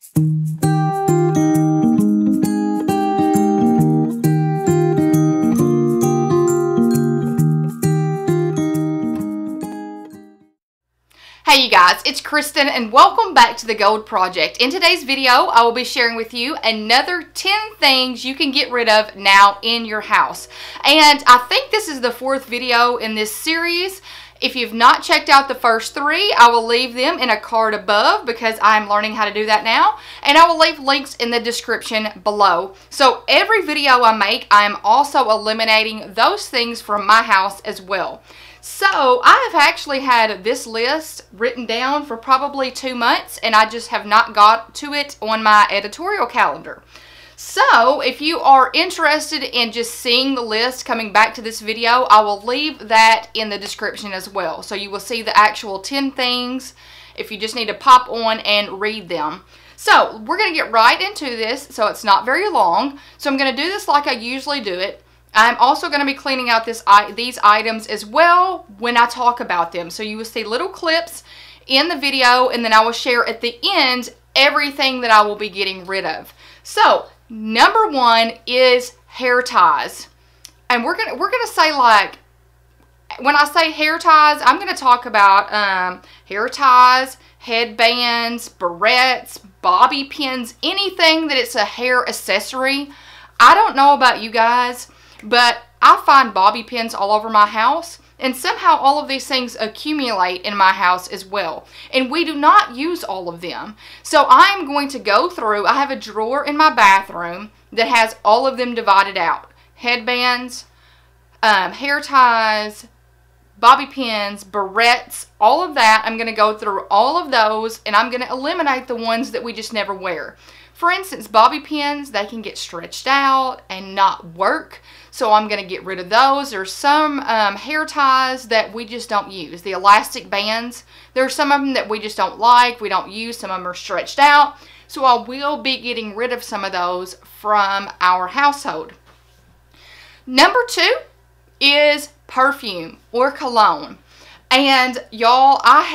Hey you guys, it's Kristen and welcome back to the Gold Project. In today's video, I will be sharing with you another 10 things you can get rid of now in your house. And I think this is the 4th video in this series. If you've not checked out the first 3, I will leave them in a card above because I'm learning how to do that now. And I will leave links in the description below. So every video I make, I am also eliminating those things from my house as well. So I have actually had this list written down for probably 2 months and I just have not got to it on my editorial calendar. So if you are interested in just seeing the list coming back to this video, I will leave that in the description as well. So you will see the actual 10 things if you just need to pop on and read them. So we're going to get right into this so it's not very long. So I'm going to do this like I usually do it. I'm also going to be cleaning out these items as well when I talk about them. So you will see little clips in the video and then I will share at the end everything that I will be getting rid of. So number 1 is hair ties. And we're gonna say, like, when I say hair ties, I'm going to talk about hair ties, headbands, barrettes, bobby pins, anything that it's a hair accessory. I don't know about you guys, but I find bobby pins all over my house, and somehow all of these things accumulate in my house as well. And we do not use all of them. So I'm going to go through, I have a drawer in my bathroom that has all of them divided out. Headbands, hair ties, bobby pins, barrettes, all of that. I'm going to go through all of those and I'm going to eliminate the ones that we just never wear. For instance, bobby pins, they can get stretched out and not work. So I'm going to get rid of those. There's some hair ties that we just don't use. The elastic bands, there's some of them that we just don't like. We don't use. Some of them are stretched out. So I will be getting rid of some of those from our household. Number 2 is perfume or cologne. And y'all, I'm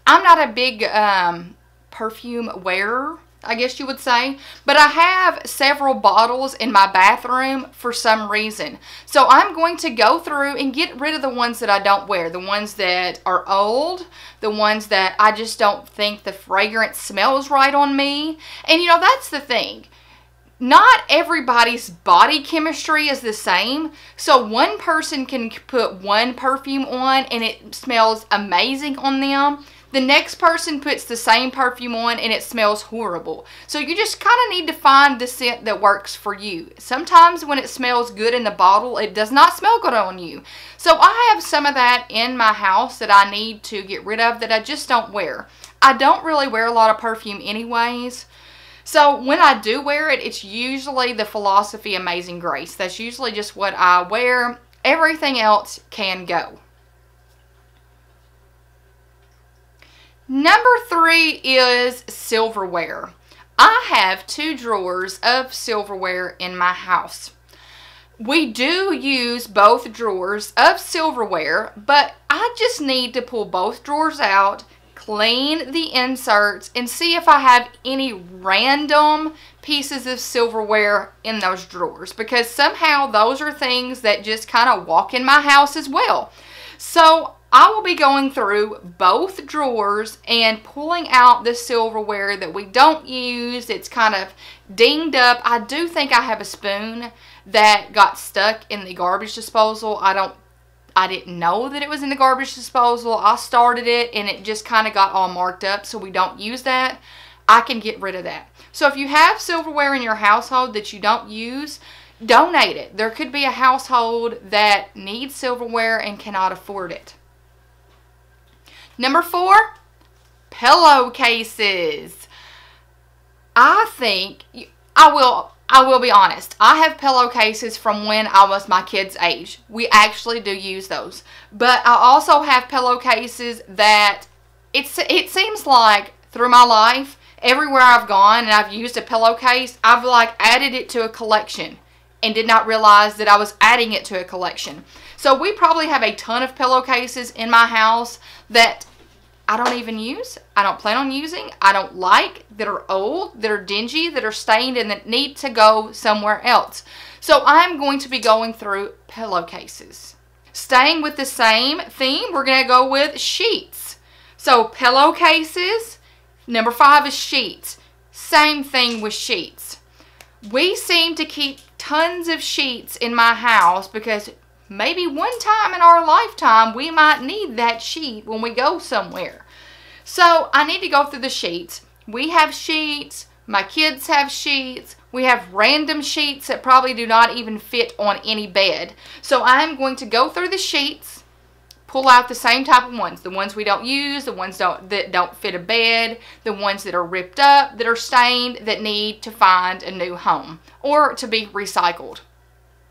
not a big perfume wearer, I guess you would say, but I have several bottles in my bathroom for some reason. So I'm going to go through and get rid of the ones that I don't wear, the ones that are old, the ones that I just don't think the fragrance smells right on me. And you know, that's the thing. Not everybody's body chemistry is the same. So one person can put one perfume on and it smells amazing on them. The next person puts the same perfume on and it smells horrible. So you just kind of need to find the scent that works for you. Sometimes when it smells good in the bottle, it does not smell good on you. So I have some of that in my house that I need to get rid of that I just don't wear. I don't really wear a lot of perfume anyways. So when I do wear it, it's usually the Philosophy Amazing Grace. That's usually just what I wear. Everything else can go. Number 3 is silverware. I have 2 drawers of silverware in my house. We do use both drawers of silverware, but I just need to pull both drawers out, clean the inserts, and see if I have any random pieces of silverware in those drawers, because somehow those are things that just kind of walk in my house as well. So I will be going through both drawers and pulling out the silverware that we don't use. It's kind of dinged up. I do think I have a spoon that got stuck in the garbage disposal. I didn't know that it was in the garbage disposal. I started it and it just kind of got all marked up, so we don't use that. I can get rid of that. So if you have silverware in your household that you don't use, donate it. There could be a household that needs silverware and cannot afford it. Number 4, pillowcases. I think, I will be honest, I have pillowcases from when I was my kid's age. We actually do use those. But I also have pillowcases that, it seems like through my life, everywhere I've gone and I've used a pillowcase, I've like added it to a collection and did not realize that I was adding it to a collection. So we probably have a ton of pillowcases in my house that I don't even use, I don't plan on using, I don't like, that are old, that are dingy, that are stained, and that need to go somewhere else. So I'm going to be going through pillowcases. Staying with the same theme, we're going to go with sheets. So pillowcases, number 5 is sheets. Same thing with sheets. We seem to keep tons of sheets in my house because maybe one time in our lifetime we might need that sheet when we go somewhere. So I need to go through the sheets. We have sheets, my kids have sheets, we have random sheets that probably do not even fit on any bed. So I'm going to go through the sheets, pull out the same type of ones. The ones we don't use, the ones that don't fit a bed, the ones that are ripped up, that are stained, that need to find a new home or to be recycled.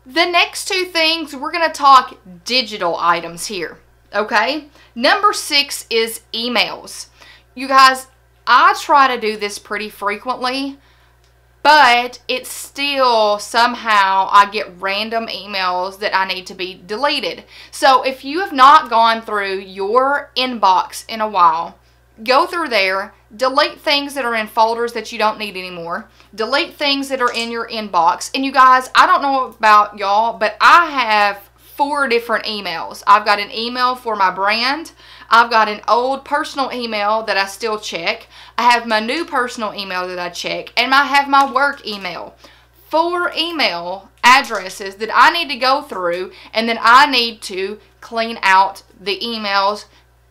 The next 2 things, we're going to talk digital items here, okay? Number 6 is emails. You guys, I try to do this pretty frequently, but it's still somehow I get random emails that I need to be deleted. So if you have not gone through your inbox in a while, go through there, delete things that are in folders that you don't need anymore, delete things that are in your inbox. And you guys, I don't know about y'all, but I have 4 different emails. I've got an email for my brand. I've got an old personal email that I still check. I have my new personal email that I check, and I have my work email. 4 email addresses that I need to go through, and then I need to clean out the emails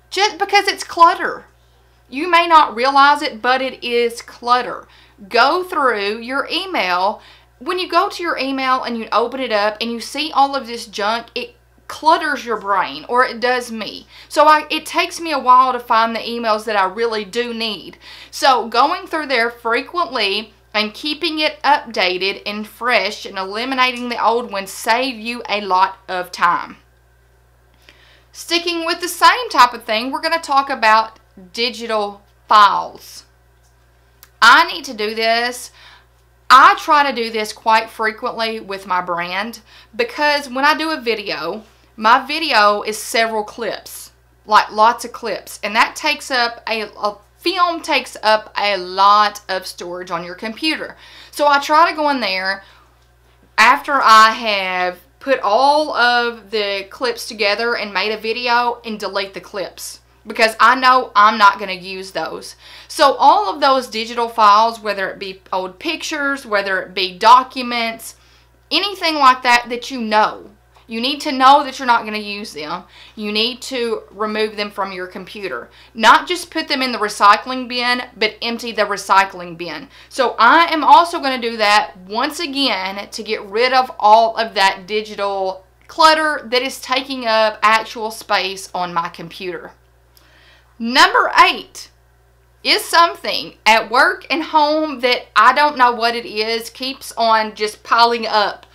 just because it's clutter. You may not realize it, but it is clutter. Go through your email. When you go to your email and you open it up and you see all of this junk, it clutters your brain, or it does me. So it takes me a while to find the emails that I really do need. So going through there frequently and keeping it updated and fresh and eliminating the old ones save you a lot of time. Sticking with the same type of thing, we're going to talk about digital files. I need to do this. I try to do this quite frequently with my brand because when I do a video, my video is several clips, like lots of clips, and that takes up a film takes up a lot of storage on your computer. So I try to go in there after I have put all of the clips together and made a video and delete the clips, because I know I'm not going to use those. So all of those digital files, whether it be old pictures, whether it be documents, anything like that that you need to know that you're not going to use them. You need to remove them from your computer. Not just put them in the recycling bin, but empty the recycling bin. So I am also going to do that once again to get rid of all of that digital clutter that is taking up actual space on my computer. Number 8 is something at work and home that I don't know what it is, keeps on just piling up.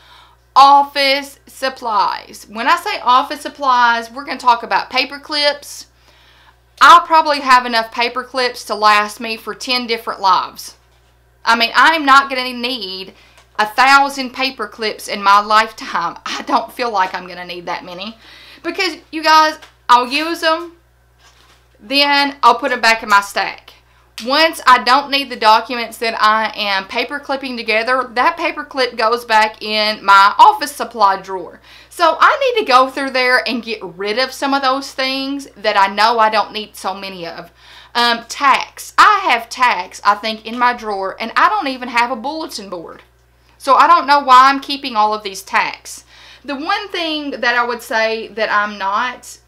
Office supplies. When I say office supplies, we're going to talk about paper clips. I'll probably have enough paper clips to last me for 10 different lives. I mean, I'm not going to need 1,000 paper clips in my lifetime. I don't feel like I'm going to need that many. Because, you guys, I'll use them, then I'll put them back in my stack. Once I don't need the documents that I am paper clipping together, that paper clip goes back in my office supply drawer. So I need to go through there and get rid of some of those things that I know I don't need so many of. Tacks. I have tacks, I think, in my drawer, and I don't even have a bulletin board. So I don't know why I'm keeping all of these tacks. The one thing that I would say that I'm not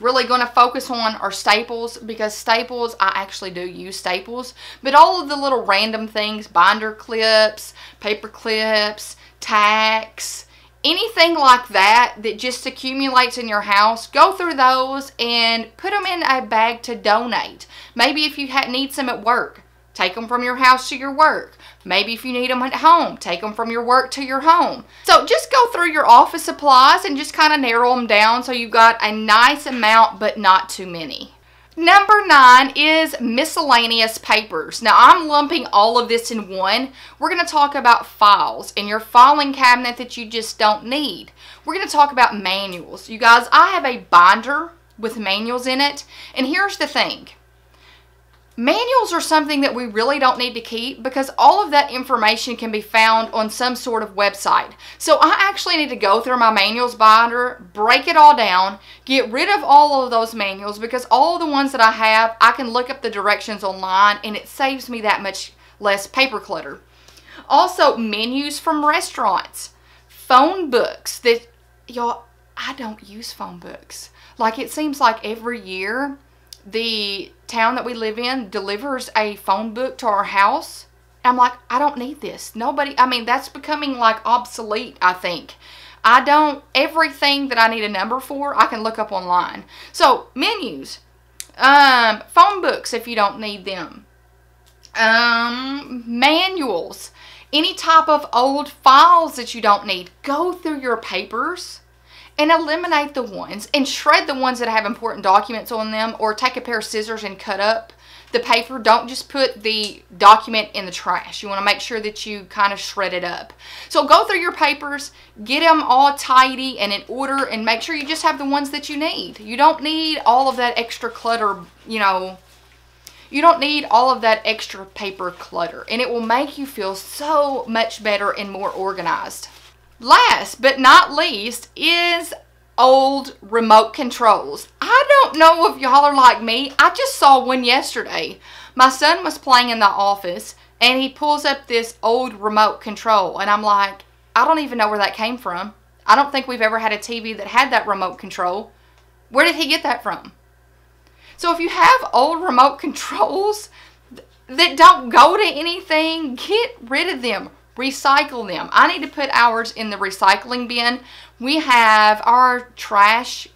really going to focus on are staples, because staples, I actually do use staples, but all of the little random things, binder clips, paper clips, tacks, anything like that that just accumulates in your house, go through those and put them in a bag to donate. Maybe if you need some at work, take them from your house to your work. Maybe if you need them at home, take them from your work to your home. So just go through your office supplies and just kind of narrow them down so you've got a nice amount but not too many. Number 9 is miscellaneous papers. Now I'm lumping all of this in one. We're going to talk about files in your filing cabinet that you just don't need. We're going to talk about manuals. You guys, I have a binder with manuals in it. And here's the thing. Manuals are something that we really don't need to keep because all of that information can be found on some sort of website. So I actually need to go through my manuals binder, break it all down, get rid of all of those manuals because all the ones that I have, I can look up the directions online and it saves me that much less paper clutter. Also, menus from restaurants, phone books that, y'all, I don't use phone books. Like, it seems like every year the town that we live in delivers a phone book to our house. I'm like, I don't need this. Nobody, I mean, that's becoming like obsolete, I think. Everything that I need a number for, I can look up online. So, menus, phone books if you don't need them, manuals, any type of old files that you don't need. Go through your papers and eliminate the ones and shred the ones that have important documents on them, or take a pair of scissors and cut up the paper. Don't just put the document in the trash. You want to make sure that you kind of shred it up. So go through your papers, get them all tidy and in order, and make sure you just have the ones that you need. You don't need all of that extra clutter, you know. You don't need all of that extra paper clutter, and it will make you feel so much better and more organized. Last but not least is old remote controls. I don't know if y'all are like me. I just saw one yesterday. My son was playing in the office and he pulls up this old remote control and I'm like, I don't even know where that came from. I don't think we've ever had a TV that had that remote control. Where did he get that from? So if you have old remote controls that don't go to anything, get rid of them. Recycle them. I need to put ours in the recycling bin. We have our trash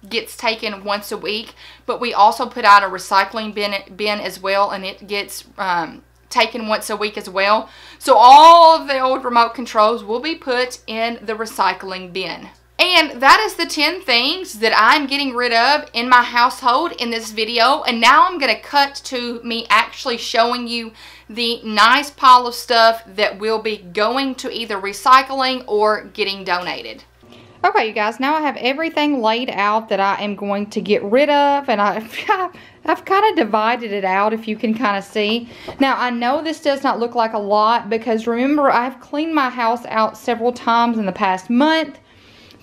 gets taken once a week, but we also put out a recycling bin as well, and it gets taken once a week as well. So all of the old remote controls will be put in the recycling bin. And that is the 10 things that I'm getting rid of in my household in this video. And now I'm going to cut to me actually showing you the nice pile of stuff that will be going to either recycling or getting donated. Okay, you guys, now I have everything laid out that I am going to get rid of, and I've kind of divided it out, if you can kind of see. Now, I know this does not look like a lot because remember, I've cleaned my house out several times in the past month.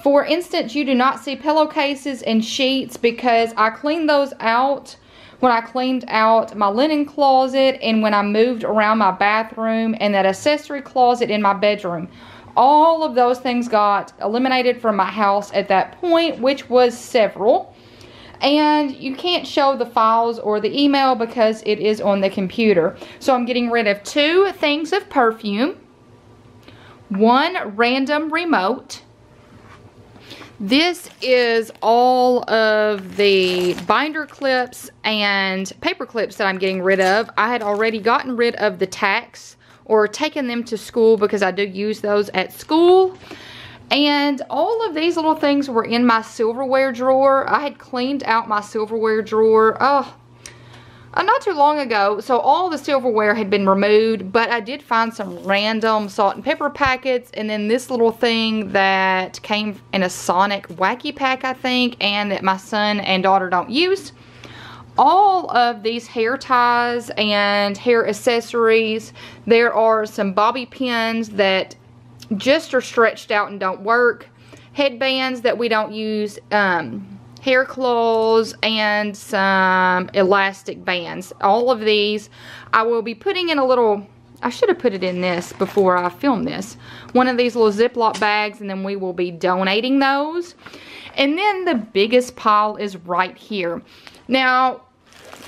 For instance, you do not see pillowcases and sheets because I cleaned those out when I cleaned out my linen closet and when I moved around my bathroom and that accessory closet in my bedroom. All of those things got eliminated from my house at that point, which was several. And you can't show the files or the email because it is on the computer. So I'm getting rid of 2 things of perfume, 1 random remote. This is all of the binder clips and paper clips that I'm getting rid of. I had already gotten rid of the tacks or taken them to school because I do use those at school. And all of these little things were in my silverware drawer. I had cleaned out my silverware drawer not too long ago, so all the silverware had been removed, but I did find some random salt and pepper packets, and then this little thing that came in a Sonic Wacky Pack, I think, and that my son and daughter don't use. All of these hair ties and hair accessories. There are some bobby pins that just are stretched out and don't work. Headbands that we don't use, hair claws, and some elastic bands. All of these I will be putting in a little, I should have put it in this before I filmed this, one of these little Ziploc bags, and then we will be donating those. And then the biggest pile is right here. Now,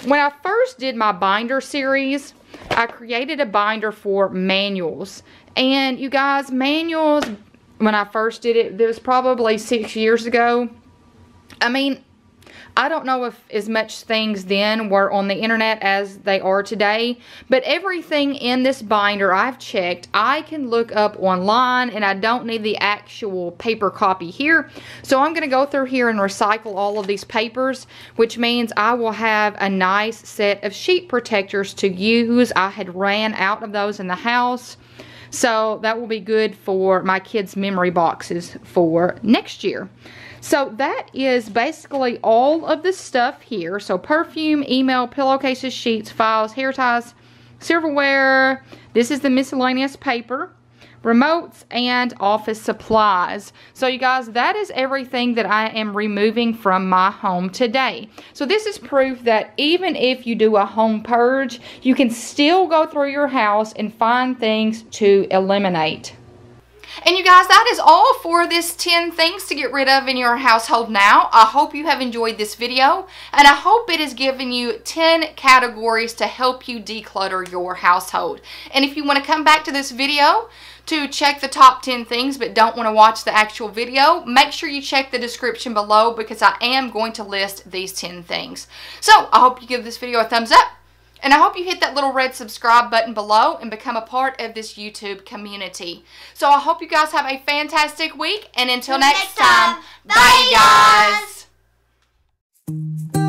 when I first did my binder series, I created a binder for manuals. And you guys, manuals, when I first did it, was probably 6 years ago. I mean, I don't know if as much things then were on the internet as they are today, but everything in this binder I've checked, I can look up online, and I don't need the actual paper copy here. So I'm going to go through here and recycle all of these papers, which means I will have a nice set of sheet protectors to use. I had ran out of those in the house, so that will be good for my kids' memory boxes for next year. So that is basically all of the stuff here. So perfume, email, pillowcases, sheets, files, hair ties, silverware. This is the miscellaneous paper, remotes, and office supplies. So you guys, that is everything that I am removing from my home today. So this is proof that even if you do a home purge, you can still go through your house and find things to eliminate. And you guys, that is all for this 10 things to get rid of in your household now. I hope you have enjoyed this video, and I hope it has given you 10 categories to help you declutter your household. And if you want to come back to this video to check the top 10 things but don't want to watch the actual video, make sure you check the description below because I am going to list these 10 things. So I hope you give this video a thumbs up. And I hope you hit that little red subscribe button below and become a part of this YouTube community. So I hope you guys have a fantastic week. And until next time, bye guys.